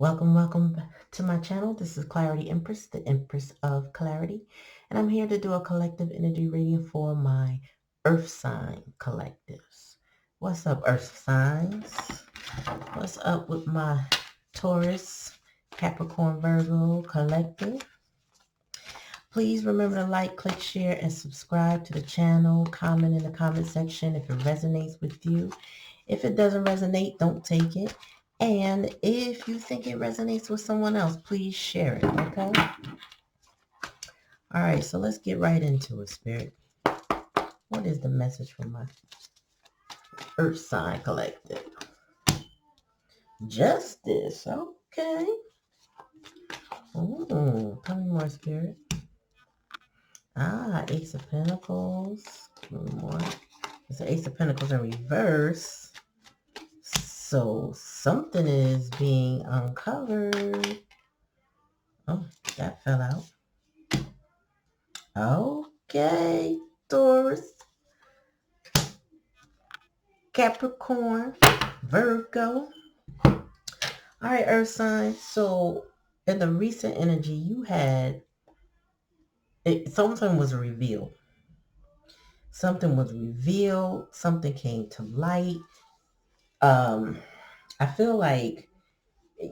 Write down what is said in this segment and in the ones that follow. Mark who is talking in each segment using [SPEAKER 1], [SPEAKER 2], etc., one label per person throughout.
[SPEAKER 1] Welcome to my channel. This is Clarityempress, the Empress of Clarity, and I'm here to do a collective energy reading for my Earth sign collectives. What's up, Earth signs? What's up with my Taurus, Capricorn, Virgo collective? Please remember to like, click, share, and subscribe to the channel. Comment in the comment section if it resonates with you. If it doesn't resonate, don't take it. And if you think it resonates with someone else, please share it, okay? All right, so let's get right into it, Spirit. What is the message from my Earth sign collective? Justice, okay. Ooh, tell me more, Spirit. Ace of Pentacles. A little more. It's the Ace of Pentacles in reverse. So something is being uncovered. Oh, that fell out. Okay, Taurus, Capricorn, Virgo. All right, Earth sign. So in the recent energy you had, something was revealed. Something was revealed. Something came to light. I feel like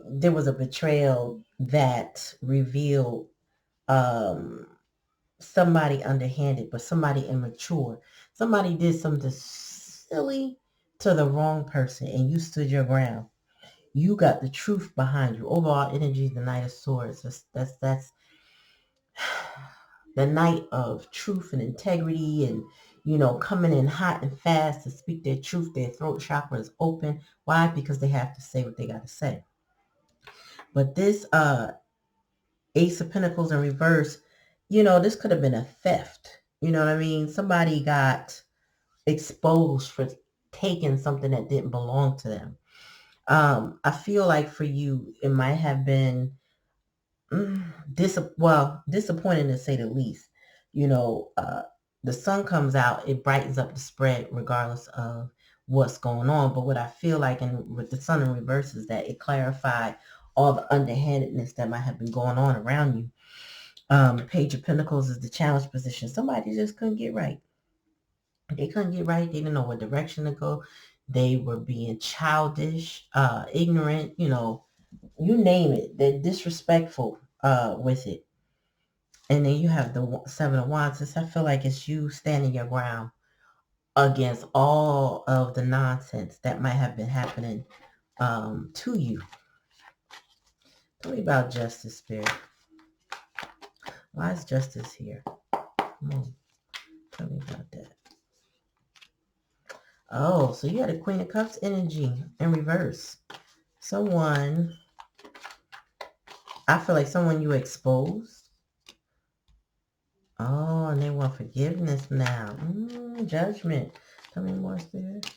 [SPEAKER 1] there was a betrayal that revealed somebody underhanded, but somebody immature. Somebody did something silly to the wrong person and you stood your ground. You got the truth behind you. Overall energy, the Knight of Swords. That's the night of truth and integrity and, coming in hot and fast to speak their truth. Their throat chakra is open. Why? Because they have to say what they got to say. But this Ace of Pentacles in reverse, this could have been a theft. You know what I mean? Somebody got exposed for taking something that didn't belong to them. I feel like for you, it might have been disappointing to say the least. The sun comes out, it brightens up the spread regardless of what's going on. But what I feel like, and with the sun in reverse, is that it clarified all the underhandedness that might have been going on around you. Page of Pentacles is the challenge position. Somebody just couldn't get right. They couldn't get right. They didn't know what direction to go. They were being childish, ignorant, you name it. They're disrespectful with it. And then you have the Seven of Wands. I feel like it's you standing your ground against all of the nonsense that might have been happening to you. Tell me about justice, Spirit. Why is justice here? Come on. Tell me about that. Oh, so you had a Queen of Cups energy in reverse. Someone, I feel like someone you exposed. Oh, and they want forgiveness now. Judgment. Tell me more, Spirit.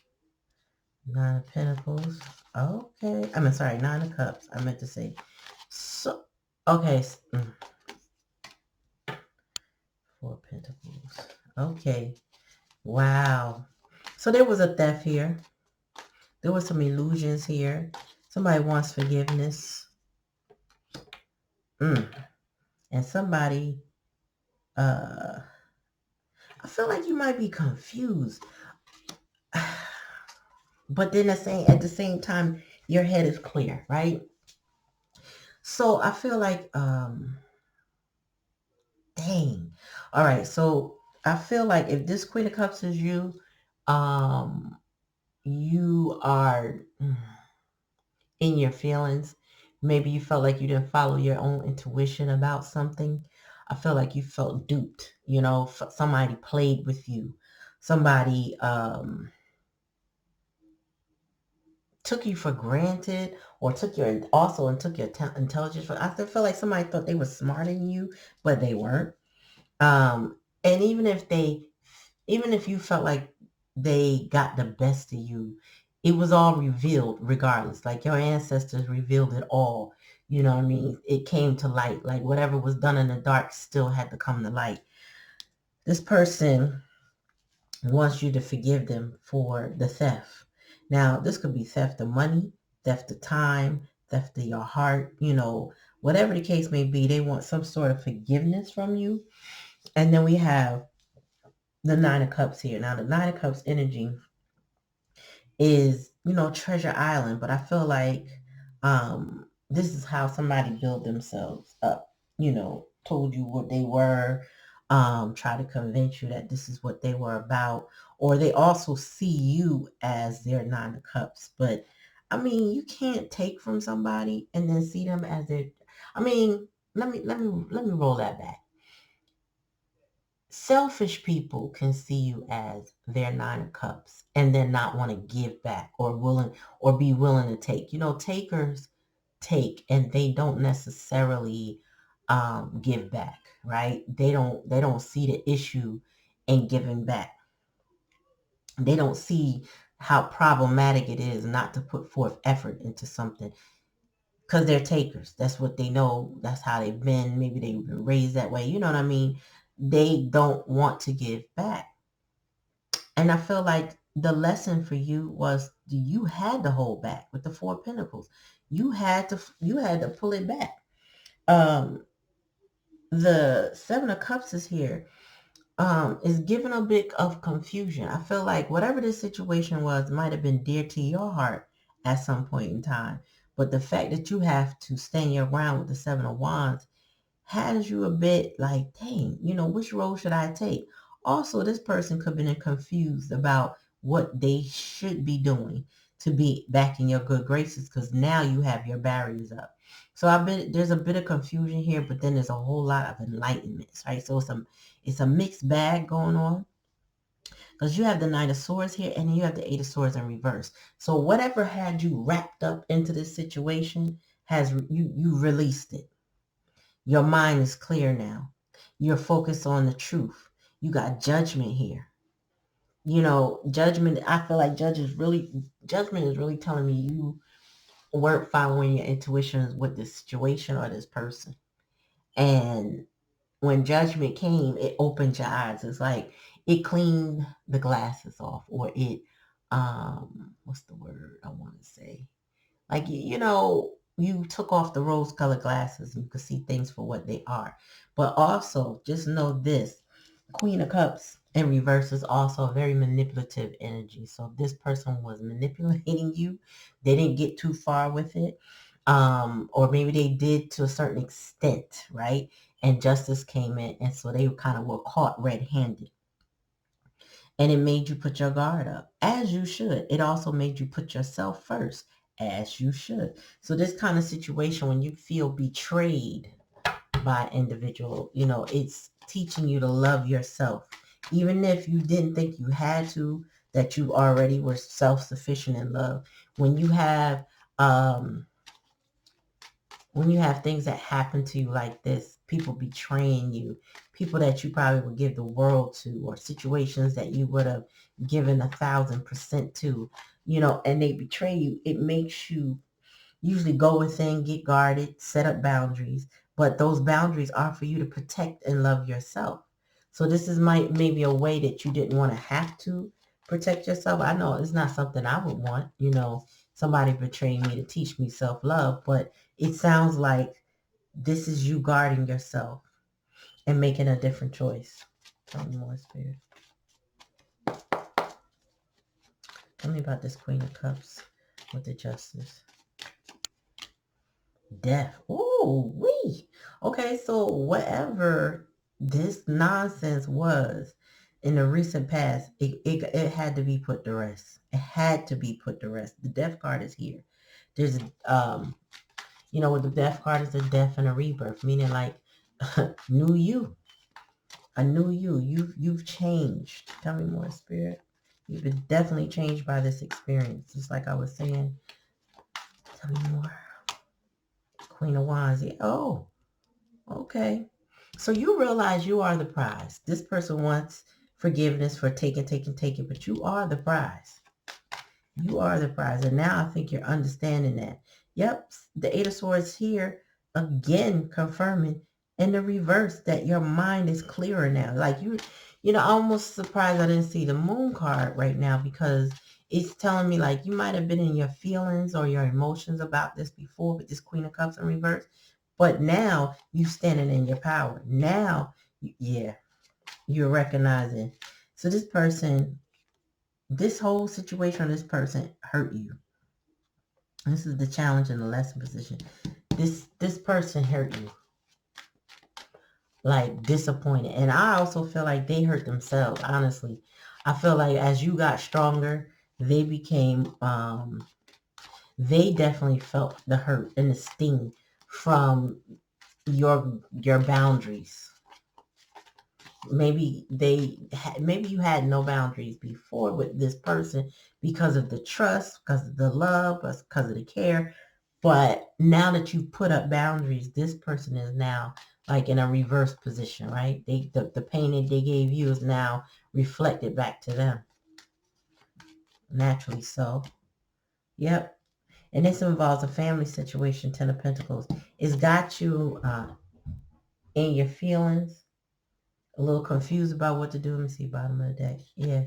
[SPEAKER 1] Nine of Pentacles. Okay. Nine of Cups. I meant to say. So, okay. Four of Pentacles. Okay. Wow. So there was a theft here. There were some illusions here. Somebody wants forgiveness. And somebody, I feel like you might be confused. But then at the same time, your head is clear, right? So I feel like, dang. All right. So I feel like if this Queen of Cups is you, you are in your feelings. Maybe you felt like you didn't follow your own intuition about something. I feel like you felt duped. Somebody played with you. Somebody took you for granted, or took your intelligence. I still feel like somebody thought they were smarter than you, but they weren't. And even if you felt like they got the best of you, it was all revealed regardless. Like your ancestors revealed it all. You know what I mean? It came to light. Like whatever was done in the dark still had to come to light. This person wants you to forgive them for the theft. Now, this could be theft of money, theft of time, theft of your heart, whatever the case may be. They want some sort of forgiveness from you. And then we have the Nine of Cups here. Now, the Nine of Cups energy is, Treasure Island, but I feel like this is how somebody built themselves up, told you what they were, try to convince you that this is what they were about, or they also see you as their Nine of Cups. But I mean, you can't take from somebody and then see them as their, I mean, let me roll that back. Selfish people can see you as their Nine of Cups and then not want to give back or be willing to take. Takers take and they don't necessarily give back, right? They don't see the issue in giving back. They don't see how problematic it is not to put forth effort into something because they're takers. That's what they know. That's how they've been. Maybe they've been raised that way. You know what I mean? They don't want to give back. And I feel like the lesson for you was you had to hold back with the Four of Pentacles. You had to pull it back. The Seven of Cups is here. Is giving a bit of confusion. I feel like whatever this situation was might have been dear to your heart at some point in time. But the fact that you have to stand your ground with the Seven of Wands has you a bit like, dang, which road should I take? Also, this person could have been confused about what they should be doing to be back in your good graces because now you have your barriers up. So there's a bit of confusion here, but then there's a whole lot of enlightenment, right? So it's a mixed bag going on because you have the Knight of Swords here and you have the Eight of Swords in reverse. So whatever had you wrapped up into this situation has you released it. Your mind is clear now. You're focused on the truth. You got Judgment here. Judgment, I feel like Judgment is really telling me you weren't following your intuitions with this situation or this person. And when Judgment came, it opened your eyes. It's like it cleaned the glasses off, or it, what's the word I want to say? Like, you took off the rose-colored glasses and you could see things for what they are. But also, just know this, Queen of Cups in reverse is also a very manipulative energy. So this person was manipulating you. They didn't get too far with it. Or maybe they did to a certain extent, right? And justice came in, and so they kind of were caught red-handed. And it made you put your guard up, as you should. It also made you put yourself first, as you should. So this kind of situation, when you feel betrayed by an individual, it's teaching you to love yourself. Even if you didn't think you had to, that you already were self-sufficient in love. When you have things that happen to you like this, people betraying you, people that you probably would give the world to, or situations that you would have given 1,000% to, and they betray you, it makes you usually go within, get guarded, set up boundaries. But those boundaries are for you to protect and love yourself. So this is maybe a way that you didn't want to have to protect yourself. I know it's not something I would want, somebody betraying me to teach me self-love, but it sounds like this is you guarding yourself and making a different choice. Tell me more, Spirit. Tell me about this Queen of Cups with the Justice. Death. Ooh, wee. Okay, so whatever this nonsense was in the recent past, it had to be put to rest. It had to be put to rest. The Death card is here. There's with the Death card is a death and a rebirth, meaning like new you. A new you. You've changed. Tell me more, Spirit. You've been definitely changed by this experience. Just like I was saying. Tell me more. Queen of Wands. Oh, okay. So you realize you are the prize. This person wants forgiveness for taking, but you are the prize. You are the prize. And now I think you're understanding that. Yep, the Eight of Swords here, again, confirming in the reverse that your mind is clearer now. Like I'm almost surprised I didn't see the Moon card right now, because it's telling me like you might have been in your feelings or your emotions about this before with this Queen of Cups in reverse. But now you standing in your power. Now, yeah, you're recognizing. So this person, this whole situation, this person hurt you. This is the challenge in the lesson position. This person hurt you. Like disappointed. And I also feel like they hurt themselves, honestly. I feel like as you got stronger, they became they definitely felt the hurt and the sting from your boundaries. Maybe maybe you had no boundaries before with this person because of the trust, because of the love, because of the care. But now that you put up boundaries, this person is now like in a reverse position, right? The pain that they gave you is now reflected back to them. Naturally so. Yep. And this involves a family situation, Ten of Pentacles. It's got you in your feelings, a little confused about what to do. Let me see, bottom of the deck. Yeah.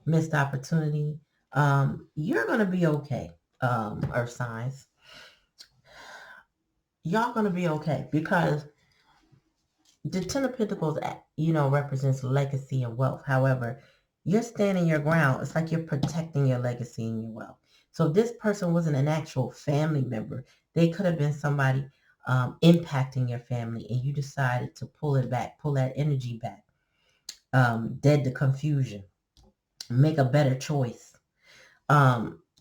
[SPEAKER 1] Missed opportunity. You're going to be okay, Earth signs. Y'all going to be okay because the Ten of Pentacles, represents legacy and wealth. However, you're standing your ground. It's like you're protecting your legacy and your wealth. So this person wasn't an actual family member. They could have been somebody impacting your family, and you decided to pull it back, pull that energy back, dead the confusion, make a better choice.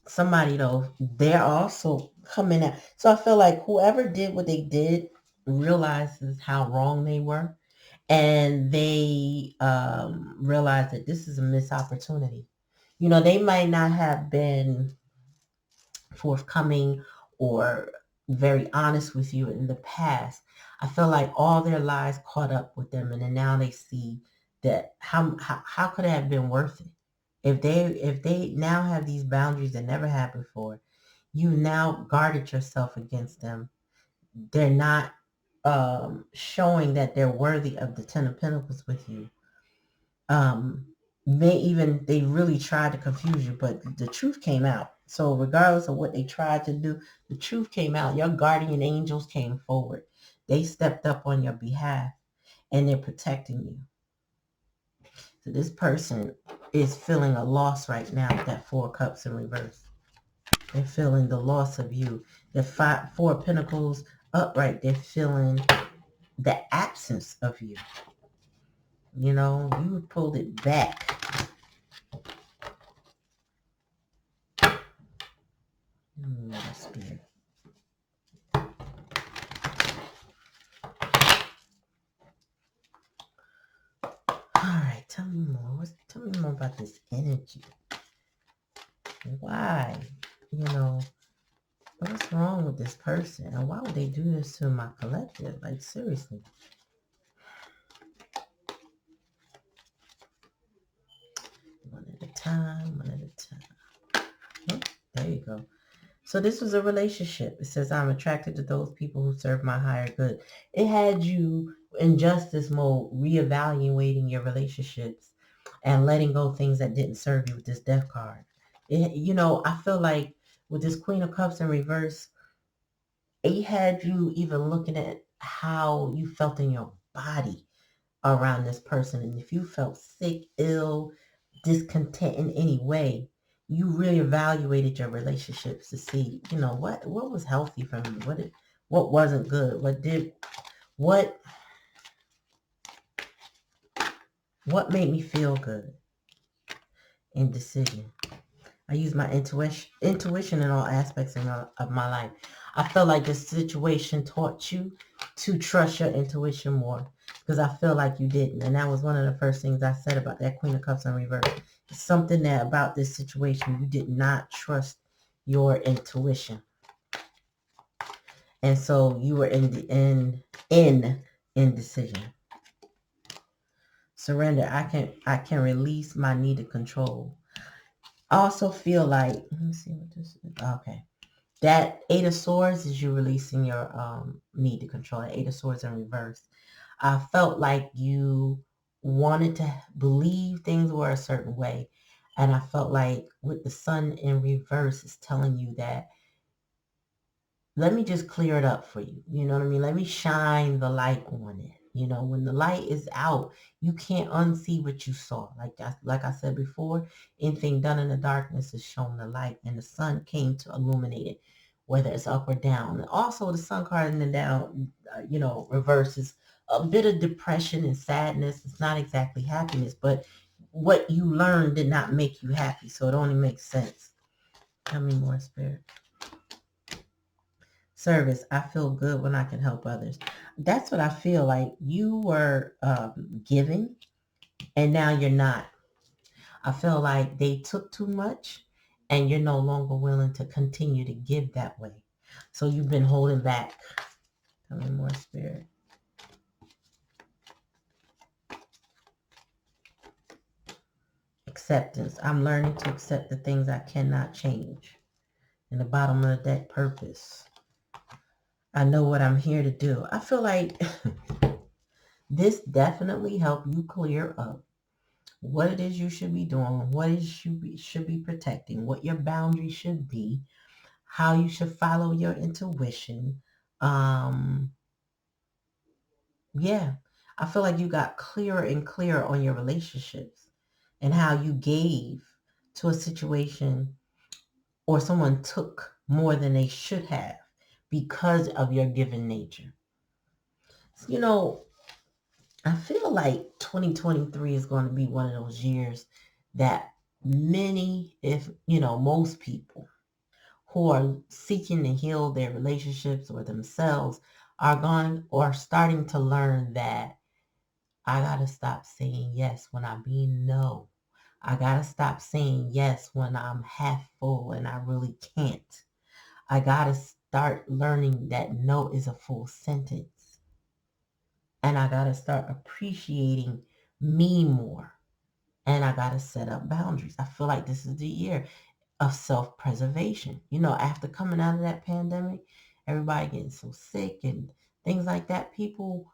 [SPEAKER 1] Somebody though, they're also coming out. So I feel like whoever did what they did realizes how wrong they were, and they realize that this is a missed opportunity. They might not have been forthcoming or very honest with you in the past. I feel like all their lies caught up with them, and then now they see that how could it have been worth it if they now have these boundaries that never had before. You now guarded yourself against them. They're not showing that they're worthy of the Ten of Pentacles with you. They really tried to confuse you, but the truth came out. So regardless of what they tried to do, the truth came out. Your guardian angels came forward. They stepped up on your behalf, and they're protecting you. So this person is feeling a loss right now with that Four of Cups in reverse. They're feeling the loss of you. The Four of Pentacles upright. They're feeling the absence of you. You pulled it back. Spirit. Alright, tell me more. Tell me more about this energy. Why? What's wrong with this person? And why would they do this to my collective? Like, seriously. One at a time. Oh, there you go. So this was a relationship. It says, I'm attracted to those people who serve my higher good. It had you in justice mode, reevaluating your relationships and letting go things that didn't serve you with this death card. I feel like with this Queen of Cups in reverse, it had you even looking at how you felt in your body around this person. And if you felt sick, ill, discontent in any way, you really evaluated your relationships to see, what was healthy for me, what wasn't good, what made me feel good. Indecision. I use my intuition in all aspects of my life. I feel like this situation taught you to trust your intuition more, because I feel like you didn't. And that was one of the first things I said about that Queen of Cups in reverse. It's something that about this situation, you did not trust your intuition. And so you were in indecision. Surrender. I can release my need to control. I also feel like, let me see what this is. Okay. That Eight of Swords is you releasing your need to control. That Eight of Swords in reverse. I felt like you wanted to believe things were a certain way. And I felt like with the sun in reverse, it's telling you that, let me just clear it up for you. You know what I mean? Let me shine the light on it. You know, when the light is out, you can't unsee what you saw. Like I said before, anything done in the darkness is shown the light, and the sun came to illuminate it, whether it's up or down. And also, the sun card in the down, reverses a bit of depression and sadness. It's not exactly happiness, but what you learned did not make you happy, so it only makes sense. Tell me more, Spirit. Service. I feel good when I can help others. That's what I feel like. You were giving, and now you're not. I feel like they took too much, and you're no longer willing to continue to give that way. So you've been holding back. Tell me more, Spirit. Acceptance. I'm learning to accept the things I cannot change. In the bottom of the deck, purpose. I know what I'm here to do. I feel like this definitely helped you clear up what it is you should be doing, what it is you should be protecting, what your boundaries should be, how you should follow your intuition. Yeah, I feel like you got clearer and clearer on your relationships and how you gave to a situation, or someone took more than they should have because of your given nature. You know, I feel like 2023 is going to be one of those years that many, if most people who are seeking to heal their relationships or themselves are starting to learn that I got to stop saying yes when I mean no. I got to stop saying yes when I'm half full and I really can't. I got to start learning that no is a full sentence. And I got to start appreciating me more. And I got to set up boundaries. I feel like this is the year of self-preservation. After coming out of that pandemic, everybody getting so sick and things like that, people,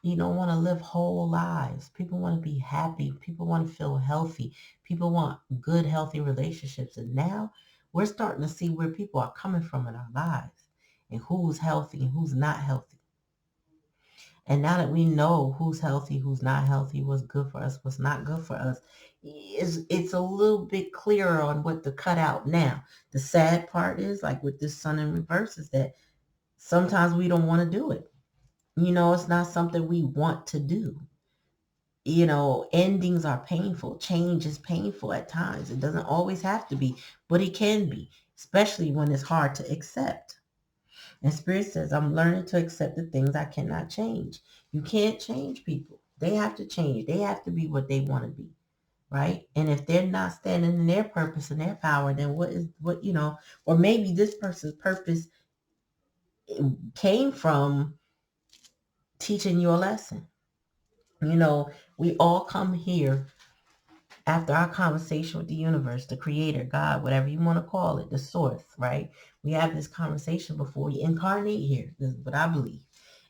[SPEAKER 1] want to live whole lives. People want to be happy. People want to feel healthy. People want good, healthy relationships. And now we're starting to see where people are coming from in our lives and who's healthy and who's not healthy. And now that we know who's healthy, who's not healthy, what's good for us, what's not good for us, it's a little bit clearer on what to cut out now. The sad part is, like with this sun in reverse, is that sometimes we don't want to do it. It's not something we want to do. Endings are painful. Change is painful at times. It doesn't always have to be, but it can be, especially when it's hard to accept. And Spirit says, I'm learning to accept the things I cannot change. You can't change people. They have to change. They have to be what they want to be, right? And if they're not standing in their purpose and their power, then or maybe this person's purpose came from teaching you a lesson. We all come here after our conversation with the universe, the creator, God, whatever you want to call it, the source, right? We have this conversation before we incarnate here. This is what I believe.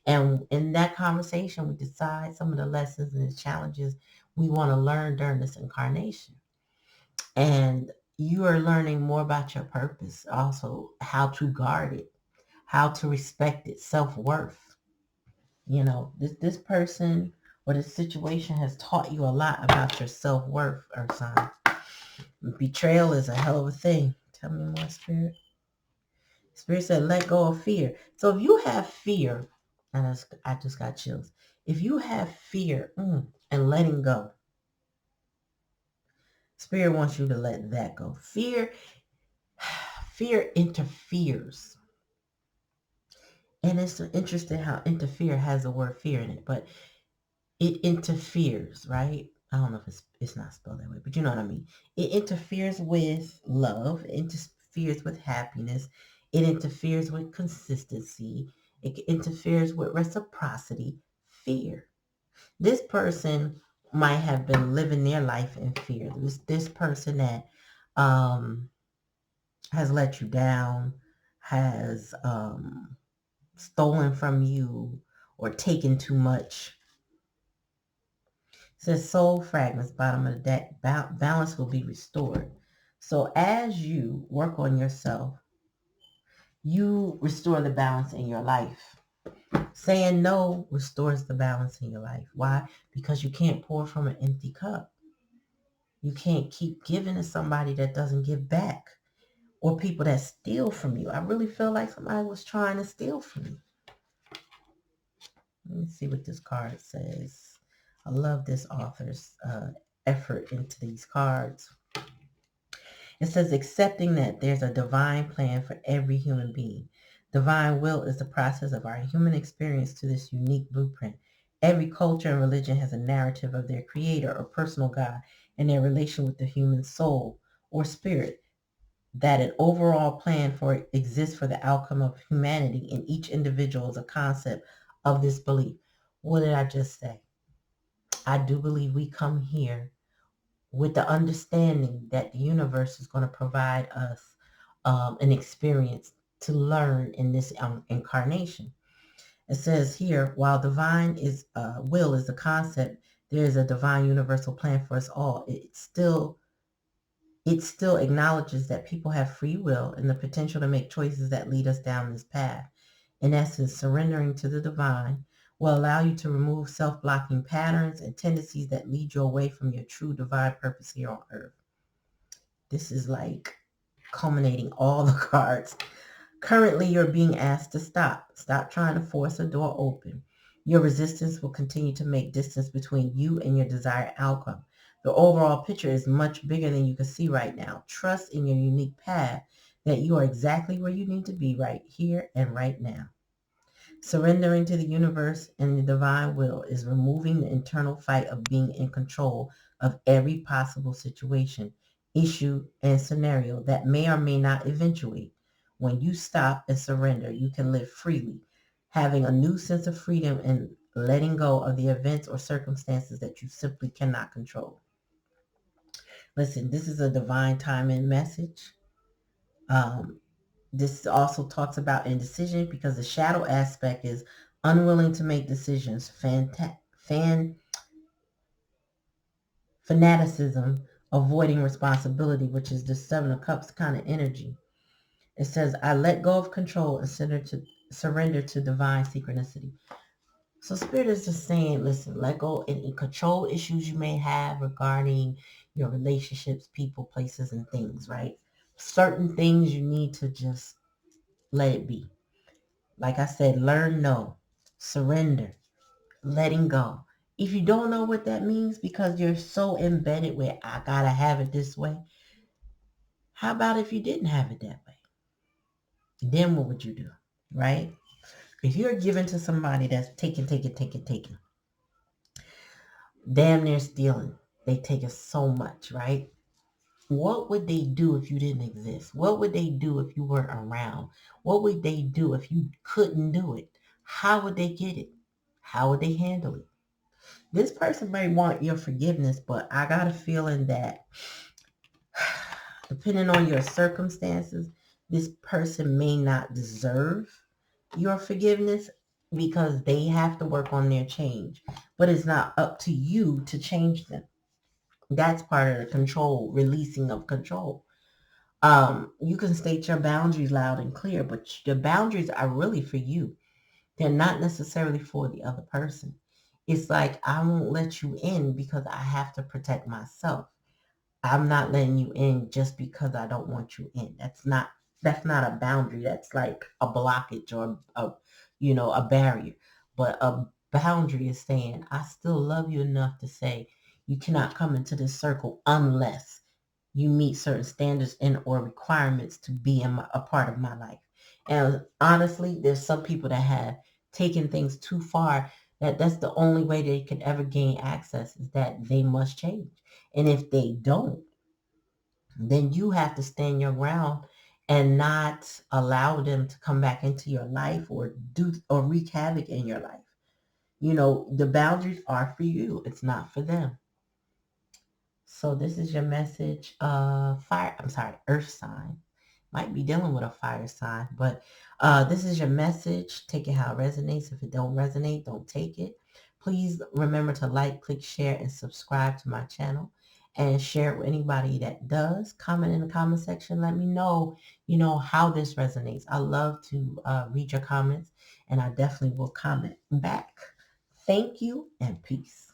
[SPEAKER 1] And in that conversation, we decide some of the lessons and the challenges we want to learn during this incarnation. And you are learning more about your purpose, also how to guard it, how to respect it, self-worth. This person or this situation has taught you a lot about your self-worth, Earth sign. Betrayal is a hell of a thing. Tell me more, Spirit. Spirit said, let go of fear. So if you have fear, and I just got chills. If you have fear and letting go, Spirit wants you to let that go. Fear interferes. And it's interesting how interfere has the word fear in it, but it interferes, right? I don't know if it's not spelled that way, but you know what I mean. It interferes with love. It interferes with happiness. It interferes with consistency. It interferes with reciprocity. Fear. This person might have been living their life in fear. This person that has let you down, has stolen from you, or taken too much. It says soul fragments, bottom of the deck, balance will be restored. So as you work on yourself, you restore the balance in your life. Saying no restores the balance in your life. Why? Because you can't pour from an empty cup. You can't keep giving to somebody that doesn't give back, or people that steal from you. I really feel like somebody was trying to steal from you. Let me see what this card says. I love this author's effort into these cards. It says accepting that there's a divine plan for every human being. Divine will is the process of our human experience to this unique blueprint. Every culture and religion has a narrative of their creator or personal God and their relation with the human soul or spirit. That an overall plan for exists for the outcome of humanity in each individual is a concept of this belief. What did I just say? I do believe we come here with the understanding that the universe is going to provide us an experience to learn in this incarnation. It says here, while divine is will is the concept, there is a divine universal plan for us all. It still acknowledges that people have free will and the potential to make choices that lead us down this path. In essence, surrendering to the divine will allow you to remove self-blocking patterns and tendencies that lead you away from your true divine purpose here on earth. This is like culminating all the cards. Currently, you're being asked to stop. Stop trying to force a door open. Your resistance will continue to make distance between you and your desired outcome. The overall picture is much bigger than you can see right now. Trust in your unique path that you are exactly where you need to be right here and right now. Surrendering to the universe and the divine will is removing the internal fight of being in control of every possible situation, issue, and scenario that may or may not eventuate. When you stop and surrender, you can live freely, having a new sense of freedom and letting go of the events or circumstances that you simply cannot control. Listen, this is a divine timing message. Um, This also talks about indecision because the shadow aspect is unwilling to make decisions, fanaticism, avoiding responsibility, which is the Seven of Cups kind of energy. It says, I let go of control and surrender to divine synchronicity. So Spirit is just saying, listen, let go any control issues you may have regarding your relationships, people, places, and things, right? Certain things you need to just let it be. Like I said, learn no, surrender, letting go. If you don't know what that means because you're so embedded with, I gotta have it this way, how about if you didn't have it that way? Then what would you do, right? If you're giving to somebody that's taking, damn near stealing, they take it so much, right? What would they do if you didn't exist? What would they do if you weren't around? What would they do if you couldn't do it? How would they get it? How would they handle it? This person may want your forgiveness, but I got a feeling that depending on your circumstances, this person may not deserve your forgiveness because they have to work on their change. But it's not up to you to change them. That's part of the control, releasing of control. You can state your boundaries loud and clear, but the boundaries are really for you. They're not necessarily for the other person. It's like, I won't let you in because I have to protect myself. I'm not letting you in just because I don't want you in. That's not a boundary. That's like a blockage or a barrier. But a boundary is saying, I still love you enough to say you cannot come into this circle unless you meet certain standards and or requirements to be a part of my life. And honestly, there's some people that have taken things too far, that's the only way they could ever gain access is that they must change. And if they don't, then you have to stand your ground and not allow them to come back into your life or do or wreak havoc in your life. The boundaries are for you. It's not for them. So this is your message, earth sign. Might be dealing with a fire sign, but this is your message. Take it how it resonates. If it don't resonate, don't take it. Please remember to like, click, share, and subscribe to my channel. And share it with anybody that does. Comment in the comment section. Let me know, how this resonates. I love to read your comments, and I definitely will comment back. Thank you and peace.